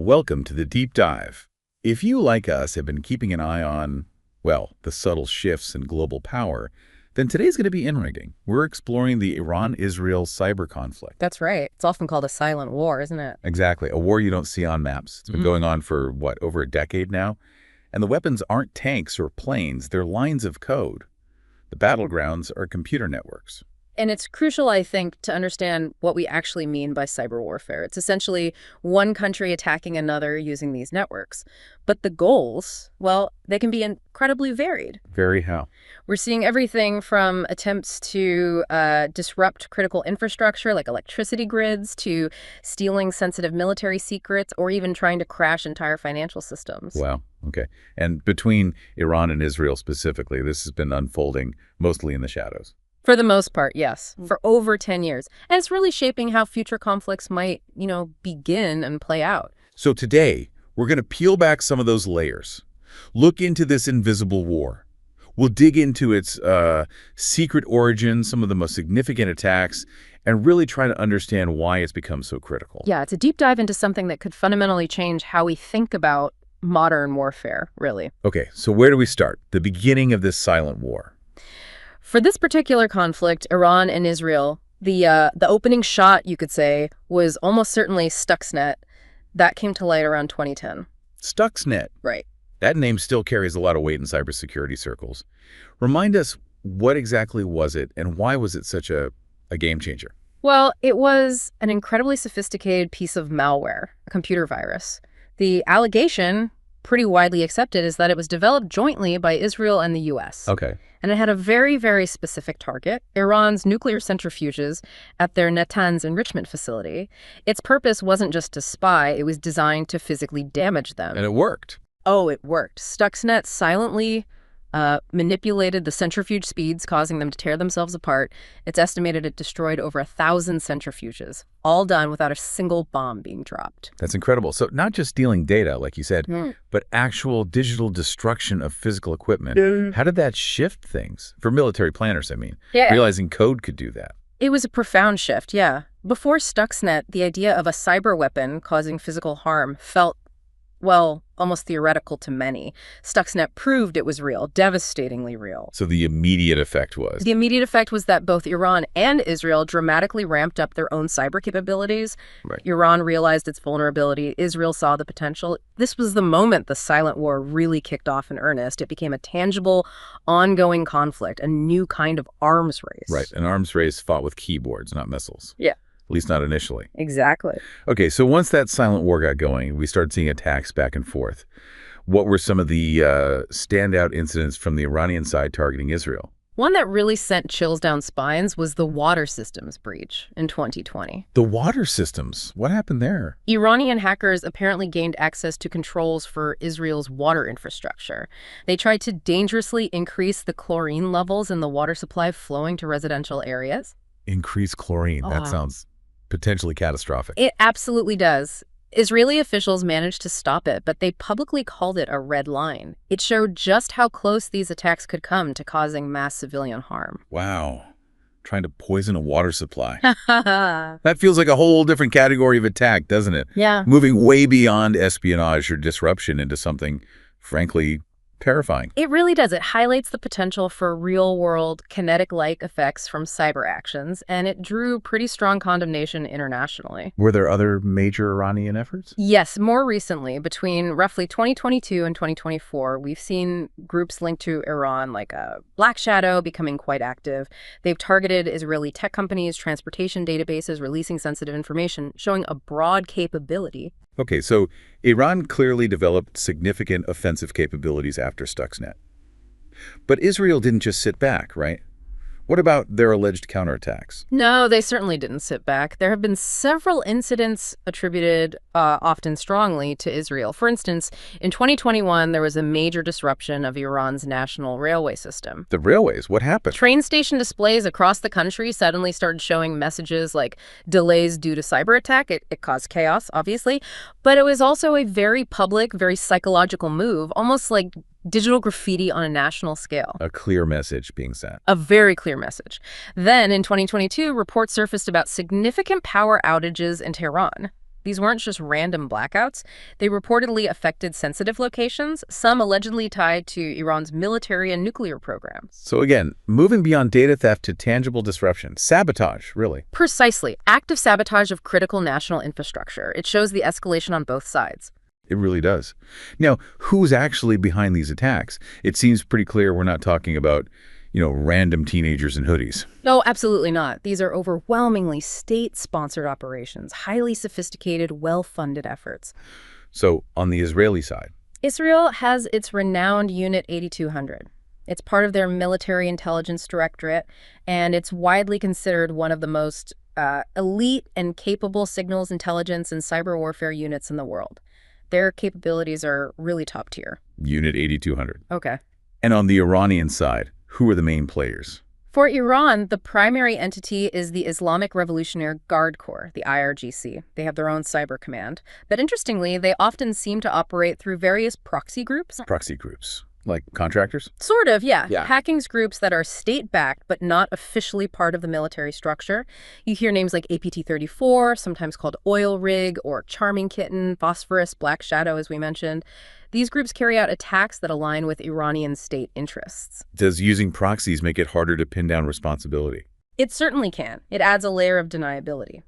Welcome to the Deep Dive. If you, like us, have been keeping an eye on, well, the subtle shifts in global power, then today's going to be interesting. We're exploring the Iran-Israel cyber conflict. That's right. It's often called a silent war, isn't it? Exactly. A war you don't see on maps. It's been going on for, over a decade now? And the weapons aren't tanks or planes. They're lines of code. The battlegrounds are computer networks. And it's crucial, I think, to understand what we actually mean by cyber warfare. It's essentially one country attacking another using these networks. But the goals, well, they can be incredibly varied. Very how? We're seeing everything from attempts to disrupt critical infrastructure like electricity grids to stealing sensitive military secrets or even trying to crash entire financial systems. Wow. Okay. And between Iran and Israel specifically, this has been unfolding mostly in the shadows. For the most part, yes, for over 10 years. And it's really shaping how future conflicts might, begin and play out. So today, we're going to peel back some of those layers, look into this invisible war. We'll dig into its secret origins, some of the most significant attacks, and really try to understand why it's become so critical. Yeah, it's a deep dive into something that could fundamentally change how we think about modern warfare, really. Okay, so where do we start? The beginning of this silent war. For this particular conflict, Iran and Israel, the opening shot, you could say, was almost certainly Stuxnet. That came to light around 2010. Stuxnet. Right. That name still carries a lot of weight in cybersecurity circles. Remind us, what exactly was it, and why was it such a game changer? Well, it was an incredibly sophisticated piece of malware, a computer virus. The allegation, pretty widely accepted, is that it was developed jointly by Israel and the U.S. Okay. And it had a very, very specific target, Iran's nuclear centrifuges at their Natanz enrichment facility. Its purpose wasn't just to spy, it was designed to physically damage them. And it worked. Oh, it worked. Stuxnet silently manipulated the centrifuge speeds, causing them to tear themselves apart. It's estimated it destroyed over 1,000 centrifuges, all done without a single bomb being dropped. That's incredible. So not just stealing data, like you said, but actual digital destruction of physical equipment. How did that shift things? For military planners, I mean. Yeah. Realizing code could do that. It was a profound shift, yeah. Before Stuxnet, the idea of a cyber weapon causing physical harm felt, well, almost theoretical to many. Stuxnet proved it was real, devastatingly real. So the immediate effect was? The immediate effect was that both Iran and Israel dramatically ramped up their own cyber capabilities. Right. Iran realized its vulnerability. Israel saw the potential. This was the moment the silent war really kicked off in earnest. It became a tangible, ongoing conflict, a new kind of arms race. Right. An arms race fought with keyboards, not missiles. Yeah. At least not initially. Exactly. Okay, so once that silent war got going, we started seeing attacks back and forth. What were some of the standout incidents from the Iranian side targeting Israel? One that really sent chills down spines was the water systems breach in 2020. The water systems. What happened there? Iranian hackers apparently gained access to controls for Israel's water infrastructure. They tried to dangerously increase the chlorine levels in the water supply flowing to residential areas. Increase chlorine. That sounds potentially catastrophic. It absolutely does. Israeli officials managed to stop it, but they publicly called it a red line. It showed just how close these attacks could come to causing mass civilian harm. Wow. Trying to poison a water supply. That feels like a whole different category of attack, doesn't it? Yeah. Moving way beyond espionage or disruption into something, frankly, terrifying. It really does. It highlights the potential for real-world, kinetic-like effects from cyber actions, and it drew pretty strong condemnation internationally. Were there other major Iranian efforts? Yes, more recently, between roughly 2022 and 2024, we've seen groups linked to Iran, like Black Shadow, becoming quite active. They've targeted Israeli tech companies, transportation databases, releasing sensitive information, showing a broad capability. Okay, so Iran clearly developed significant offensive capabilities after Stuxnet. But Israel didn't just sit back, right? What about their alleged counterattacks? No, they certainly didn't sit back. There have been several incidents attributed, often strongly, to Israel. For instance, in 2021, there was a major disruption of Iran's national railway system. The railways? What happened? Train station displays across the country suddenly started showing messages like delays due to cyber attack. It caused chaos, obviously. But it was also a very public, very psychological move, almost like digital graffiti on a national scale. A clear message being sent. A very clear message. Then, in 2022, reports surfaced about significant power outages in Tehran. These weren't just random blackouts. They reportedly affected sensitive locations, some allegedly tied to Iran's military and nuclear programs. So again, moving beyond data theft to tangible disruption, sabotage, really. Precisely. Active sabotage of critical national infrastructure. It shows the escalation on both sides. It really does. Now, who's actually behind these attacks? It seems pretty clear we're not talking about, random teenagers in hoodies. No, absolutely not. These are overwhelmingly state-sponsored operations, highly sophisticated, well-funded efforts. So, on the Israeli side, Israel has its renowned Unit 8200. It's part of their military intelligence directorate, and it's widely considered one of the most elite and capable signals intelligence and cyber warfare units in the world. Their capabilities are really top tier. Unit 8200. Okay. And on the Iranian side, who are the main players? For Iran, the primary entity is the Islamic Revolutionary Guard Corps, the IRGC. They have their own cyber command. But interestingly, they often seem to operate through various proxy groups. Proxy groups. Like contractors? Sort of, yeah. Yeah. Hackings groups that are state-backed but not officially part of the military structure. You hear names like APT-34, sometimes called Oil Rig, or Charming Kitten, Phosphorus, Black Shadow, as we mentioned. These groups carry out attacks that align with Iranian state interests. Does using proxies make it harder to pin down responsibility? It certainly can. It adds a layer of deniability.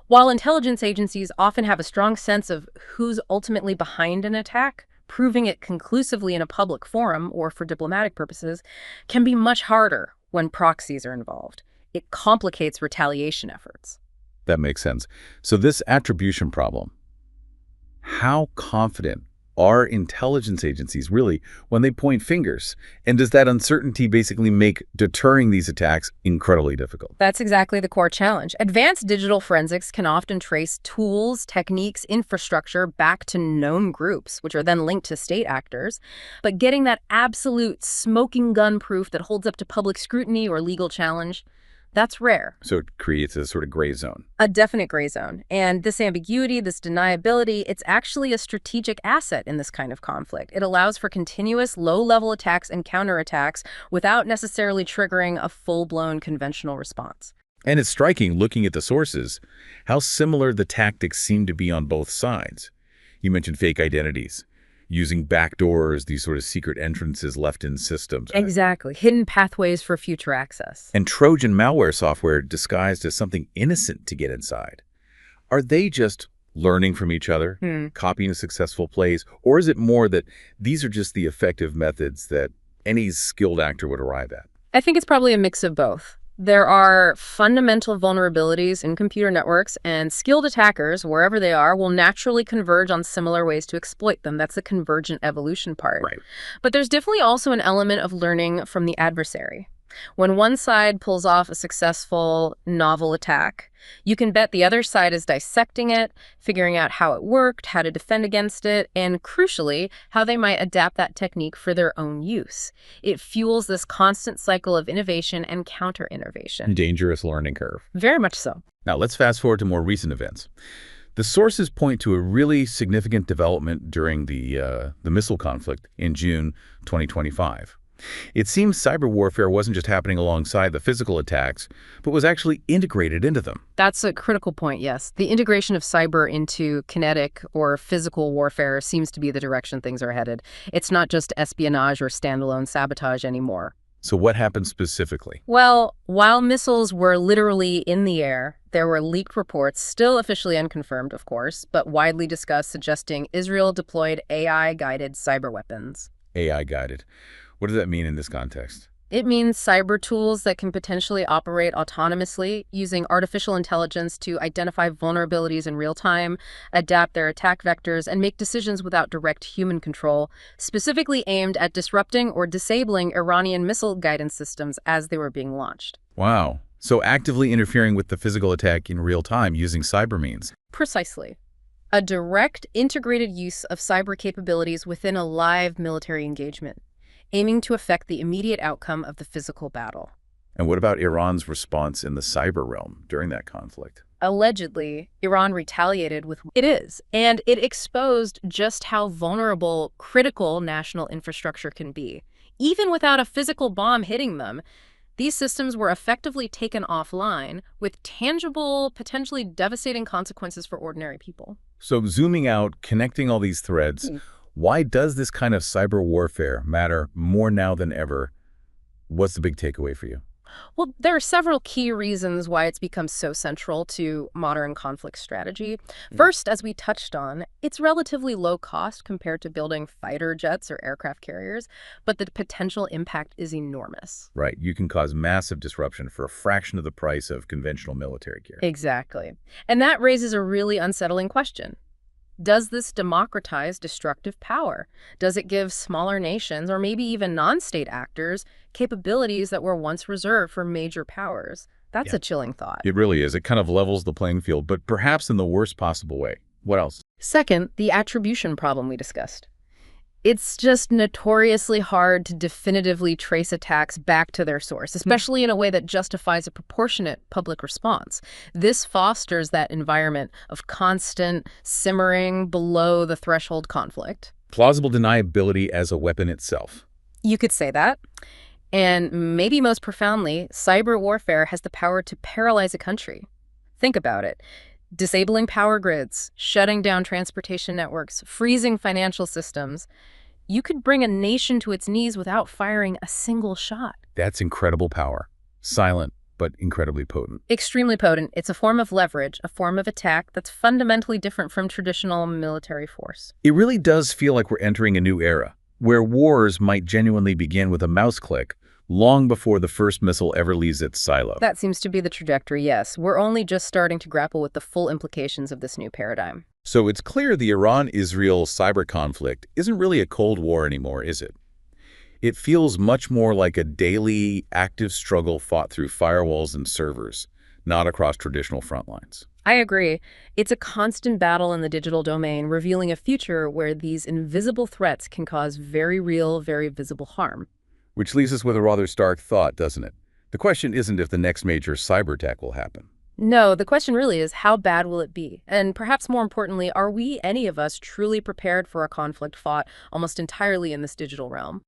While intelligence agencies often have a strong sense of who's ultimately behind an attack, proving it conclusively in a public forum or for diplomatic purposes can be much harder when proxies are involved. It complicates retaliation efforts. That makes sense. So this attribution problem, how confident are intelligence agencies really when they point fingers? And does that uncertainty basically make deterring these attacks incredibly difficult? That's exactly the core challenge. Advanced digital forensics can often trace tools, techniques, infrastructure back to known groups, which are then linked to state actors. But getting that absolute smoking gun proof that holds up to public scrutiny or legal challenge, that's rare. So it creates a sort of gray zone. A definite gray zone. And this ambiguity, this deniability, it's actually a strategic asset in this kind of conflict. It allows for continuous low-level attacks and counterattacks without necessarily triggering a full-blown conventional response. And it's striking, looking at the sources, how similar the tactics seem to be on both sides. You mentioned fake identities, using backdoors, these sort of secret entrances left in systems. Exactly. Hidden pathways for future access. And Trojan malware software disguised as something innocent to get inside. Are they just learning from each other, copying successful plays, or is it more that these are just the effective methods that any skilled actor would arrive at? I think it's probably a mix of both. There are fundamental vulnerabilities in computer networks, and skilled attackers, wherever they are, will naturally converge on similar ways to exploit them. That's the convergent evolution part. Right. But there's definitely also an element of learning from the adversary. When one side pulls off a successful, novel attack, you can bet the other side is dissecting it, figuring out how it worked, how to defend against it, and crucially, how they might adapt that technique for their own use. It fuels this constant cycle of innovation and counter-innovation. Dangerous learning curve. Very much so. Now let's fast forward to more recent events. The sources point to a really significant development during the missile conflict in June 2025. It seems cyber warfare wasn't just happening alongside the physical attacks, but was actually integrated into them. That's a critical point, yes. The integration of cyber into kinetic or physical warfare seems to be the direction things are headed. It's not just espionage or standalone sabotage anymore. So what happened specifically? Well, while missiles were literally in the air, there were leaked reports, still officially unconfirmed, of course, but widely discussed, suggesting Israel deployed AI-guided cyber weapons. AI-guided. What does that mean in this context? It means cyber tools that can potentially operate autonomously, using artificial intelligence to identify vulnerabilities in real time, adapt their attack vectors, and make decisions without direct human control, specifically aimed at disrupting or disabling Iranian missile guidance systems as they were being launched. Wow. So actively interfering with the physical attack in real time using cyber means. Precisely. A direct, integrated use of cyber capabilities within a live military engagement, aiming to affect the immediate outcome of the physical battle. And what about Iran's response in the cyber realm during that conflict? Allegedly, Iran retaliated with it is, and it exposed just how vulnerable critical national infrastructure can be. Even without a physical bomb hitting them, These systems were effectively taken offline with tangible, potentially devastating consequences for ordinary people. So zooming out, connecting all these threads, why does this kind of cyber warfare matter more now than ever? What's the big takeaway for you? Well, there are several key reasons why it's become so central to modern conflict strategy. First, as we touched on, it's relatively low cost compared to building fighter jets or aircraft carriers, but the potential impact is enormous. Right, you can cause massive disruption for a fraction of the price of conventional military gear. Exactly. And that raises a really unsettling question. Does this democratize destructive power? Does it give smaller nations, or maybe even non-state actors, capabilities that were once reserved for major powers? That's Yeah, a chilling thought. it really is. It kind of levels the playing field, but perhaps in the worst possible way. What else? Second, the attribution problem we discussed. It's just notoriously hard to definitively trace attacks back to their source, especially in a way that justifies a proportionate public response. This fosters that environment of constant simmering below the threshold conflict. Plausible deniability as a weapon itself. You could say that. And maybe most profoundly, cyber warfare has the power to paralyze a country. Think about it. Disabling power grids, shutting down transportation networks, freezing financial systems. You could bring a nation to its knees without firing a single shot. That's incredible power. Silent, but incredibly potent. Extremely potent. It's a form of leverage, a form of attack that's fundamentally different from traditional military force. It really does feel like we're entering a new era, where wars might genuinely begin with a mouse click, long before the first missile ever leaves its silo. That seems to be the trajectory, yes. We're only just starting to grapple with the full implications of this new paradigm. So it's clear the Iran-Israel cyber conflict isn't really a Cold War anymore, is it? It feels much more like a daily, active struggle fought through firewalls and servers, not across traditional front lines. I agree. It's a constant battle in the digital domain, revealing a future where these invisible threats can cause very real, very visible harm. Which leaves us with a rather stark thought, doesn't it? The question isn't if the next major cyber attack will happen. No, the question really is, how bad will it be? And perhaps more importantly, are we, any of us, truly prepared for a conflict fought almost entirely in this digital realm?